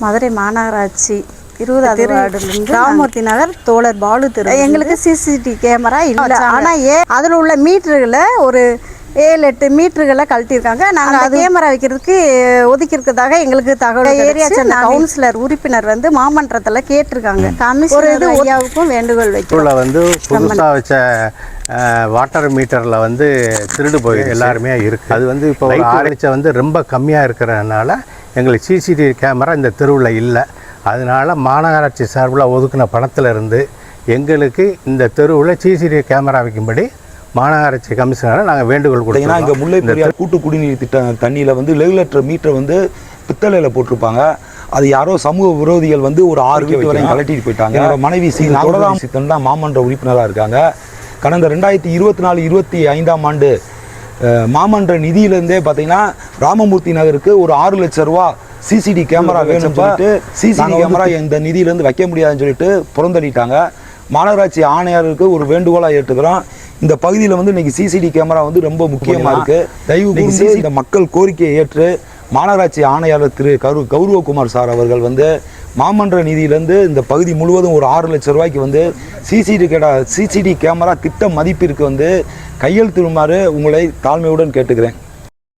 மதுரை மாநகராட்சி 20வது வார்டிலிருந்து ராமமூர்த்தி நகர் தோழர் பாலு தெரு. எங்களுக்கு சிசிடிவி கேமரா இல்லை. ஆனால் அதில் உள்ள மீட்டர்களை ஒரு 7-8 மீட்டர்களை கழட்டியிருக்காங்க. நாங்கள் அது கேமரா வைக்கிறதுக்கு ஒதுக்கியிருக்கிறதாக எங்களுக்கு தகவல் ஏரியா சேர்ந்த கவுன்சிலர் உறுப்பினர் வந்து மாமன்றத்தில் கேட்டிருக்காங்க. கமிஷனர் ஐயாவுக்கும் வேண்டுகோள் வைக்கிறோம். வந்து புதுசாக வச்ச வாட்டர் மீட்டரில் வந்து திருடு போய் எல்லாருமே இருக்குது. அது வந்து இப்போ ஆரம்பிச்ச வந்து ரொம்ப கம்மியாக இருக்கிறதுனால எங்களுக்கு சிசிடிவி கேமரா இந்த தெருவில் இல்லை. அதனால் மாநகராட்சி சார்பில் ஒதுக்கின பணத்தில் இருந்து எங்களுக்கு இந்த தெருவில் சிசிடிவி கேமரா வைக்கும்படி மாநகராட்சி கமிஷனரை நாங்கள் வேண்டுகோள் கொடுத்தோம். இங்கே முல்லை பெரியார் கூட்டு குடிநீர் திட்ட தண்ணியில் வந்து ரெகுலேட்டர் மீட்டர் வந்து பித்தளையில் போட்டிருப்பாங்க. அது யாரோ சமூக விரோதிகள் வந்து ஒரு 6 வீட்டு வரையும் கலட்டிட்டு போயிட்டாங்க. என்னோட மனைவி தொடராம் தான் மாமன்ற உறுப்பினராக இருக்காங்க. கடந்த 2024-25ஆம் ஆண்டு மாமன்ற நிதியிலேருந்தே பார்த்தீங்கன்னா ராமமூர்த்தி நகருக்கு ஒரு 6 லட்சம் ரூபா சிசிடி கேமரா வேணும்னு சொல்லிட்டு சிசிடி கேமரா இந்த நிதியிலேருந்து வைக்க முடியாதுன்னு சொல்லிட்டு புறந்தள்ளிட்டாங்க. மாநகராட்சி ஆணையருக்கு ஒரு வேண்டுகோளாக ஏற்றுக்கிறோம். இந்த பகுதியில் வந்து இன்னைக்கு சிசிடி கேமரா வந்து ரொம்ப முக்கியமாக இருக்குது. தயவு கூர்ந்து இந்த மக்கள் கோரிக்கையை ஏற்று மாநகராட்சி ஆணையாளர் திரு கௌரவகுமார் சார் அவர்கள் வந்து மாமன்ற நிதியிலேருந்து இந்த பகுதி முழுவதும் ஒரு 6 லட்சம் ரூபாய்க்கு வந்து சிசிடி கேமரா திட்ட மதிப்பிற்கு வந்து கையெழுத்திடுமாறு உங்களை தாழ்மையுடன் கேட்டுக்கிறேன்.